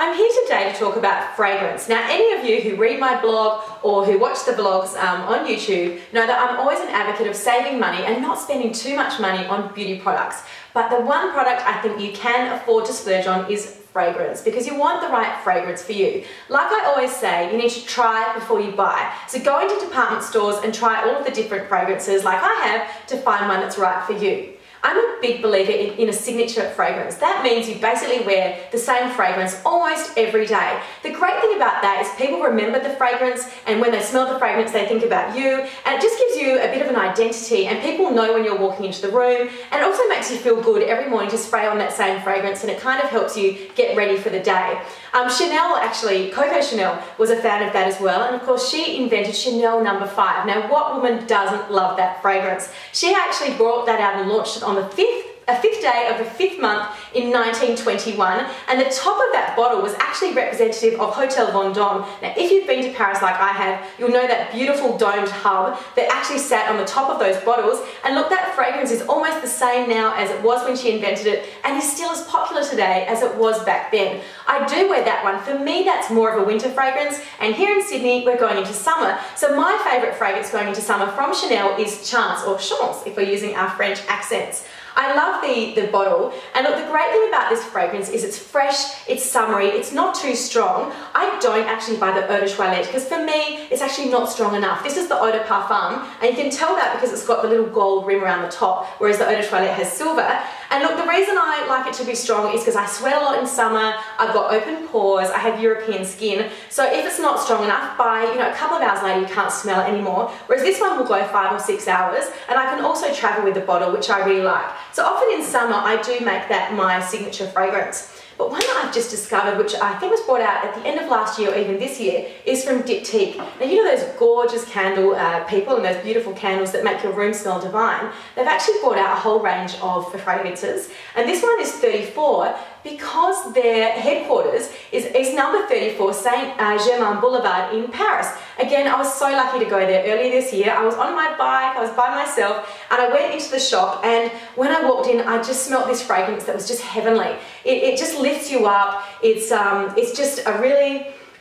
I'm here today to talk about fragrance. Now, any of you who read my blog or who watch the vlogs on YouTube know that I'm always an advocate of saving money and not spending too much money on beauty products. But the one product I think you can afford to splurge on is fragrance, because you want the right fragrance for you. Like I always say, you need to try before you buy. So go into department stores and try all of the different fragrances like I have to find one that's right for you. I'm a big believer in a signature fragrance. That means you basically wear the same fragrance almost every day. The great thing about that is people remember the fragrance, and when they smell the fragrance they think about you, and it just gives you a bit of an identity, and people know when you're walking into the room, and it also makes you feel good every morning to spray on that same fragrance, and it kind of helps you get ready for the day. Chanel, actually, Coco Chanel was a fan of that as well, and of course she invented Chanel No. 5. Now what woman doesn't love that fragrance? She actually brought that out and launched it on the fifth day of the 5th month in 1921, and the top of that bottle was actually representative of Hotel Vendôme. Now if you've been to Paris like I have, you'll know that beautiful domed hub that actually sat on the top of those bottles, and look, that fragrance is almost the same now as it was when she invented it, and is still as popular today as it was back then. I do wear that one. For me, that's more of a winter fragrance, and here in Sydney we're going into summer, so my favourite fragrance going into summer from Chanel is Chance, or Chance if we're using our French accents. I love the bottle, and look, the great thing about this fragrance is it's fresh, it's summery, it's not too strong. I don't actually buy the eau de toilette because for me it's actually not strong enough. This is the eau de parfum, and you can tell that because it's got the little gold rim around the top, whereas the eau de toilette has silver. And look, the reason I like it to be strong is because I sweat a lot in summer, I've got open pores, I have European skin, so if it's not strong enough, by a couple of hours later you can't smell it anymore, whereas this one will go 5 or 6 hours, and I can also travel with the bottle, which I really like. So often in summer I do make that my signature fragrance. But one that I've just discovered, which I think was brought out at the end of last year or even this year, is from Diptyque. Now you know those gorgeous candle people and those beautiful candles that make your room smell divine? They've actually brought out a whole range of fragrances, and this one is 34 because their headquarters is number 34 Germaine Boulevard in Paris. Again, I was so lucky to go there earlier this year. I was on my bike, I was by myself, and I went into the shop, and when I walked in I just smelled this fragrance that was just heavenly. It just lifts you up. It's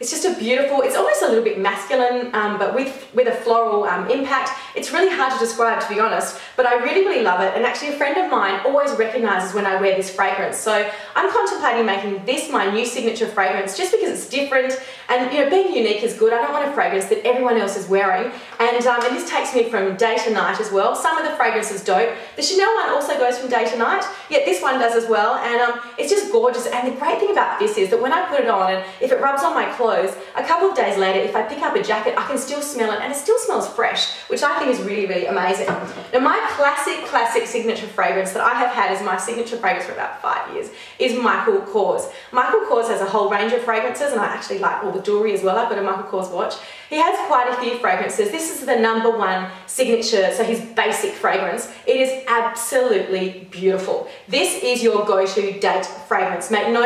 just a beautiful, it's almost a little bit masculine, but with a floral impact. It's really hard to describe, to be honest, but I really, really love it. And actually a friend of mine always recognises when I wear this fragrance. So I'm contemplating making this my new signature fragrance just because it's different, and being unique is good. I don't want a fragrance that everyone else is wearing. And this takes me from day to night as well. Some of the fragrances don't. The Chanel one also goes from day to night, yet this one does as well, and it's just gorgeous. And the great thing about this is that when I put it on, and if it rubs on my clothes, a couple of days later, if I pick up a jacket, I can still smell it, and it still smells fresh, which I think is really, really amazing. Now my classic signature fragrance that I have had as my signature fragrance for about 5 years is Micheal Kors. Micheal Kors has a whole range of fragrances, and I actually like all the jewellery as well. I've got a Micheal Kors watch. He has quite a few fragrances. This is the #1 signature, so his basic fragrance. It is absolutely beautiful. This is your go-to date fragrance. Make no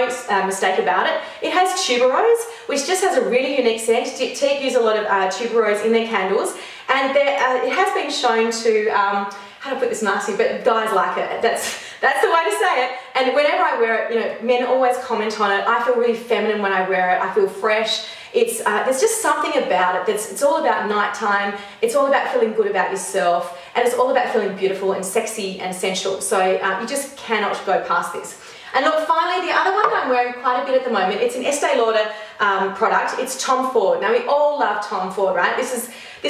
mistake about it. It has tuberose, which just has a really unique scent. Diptyque use a lot of tuberose in their candles, and it has been shown to, how to put this nicely, but guys like it. That's the way to say it. And whenever I wear it, men always comment on it. I feel really feminine when I wear it. I feel fresh. There's just something about it it's all about nighttime. It's all about feeling good about yourself, and it's all about feeling beautiful and sexy and sensual. So you just cannot go past this. And look, finally, the other one that I'm wearing quite a bit at the moment, it's an Estee Lauder product. It's Tom Ford. Now, we all love Tom Ford, right? This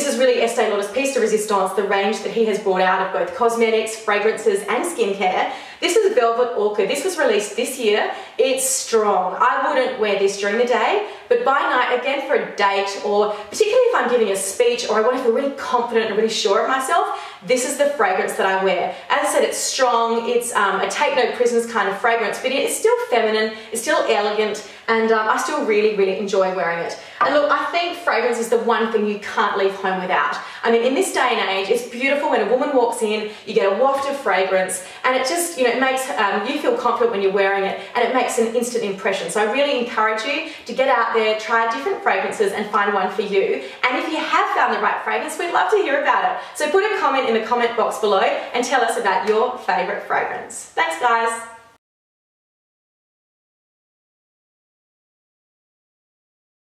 is really Estee Lauder's piece de resistance, the range that he has brought out of both cosmetics, fragrances, and skincare. This is Velvet Orchid. This was released this year. It's strong. I wouldn't wear this during the day, but by night, again for a date, or particularly if I'm giving a speech or I want to feel really confident and really sure of myself, this is the fragrance that I wear. As I said, it's strong. It's a take no prisoners kind of fragrance, but it's still feminine, it's still elegant, and I still really, really enjoy wearing it. And look, I think fragrance is the one thing you can't leave home without. I mean, in this day and age, it's beautiful when a woman walks in, you get a waft of fragrance, and it just, it makes you feel confident when you're wearing it, and it makes an instant impression. So I really encourage you to get out there, try different fragrances, and find one for you. And if you have found the right fragrance, we'd love to hear about it. So put a comment in the comment box below and tell us about your favourite fragrance. Thanks, guys.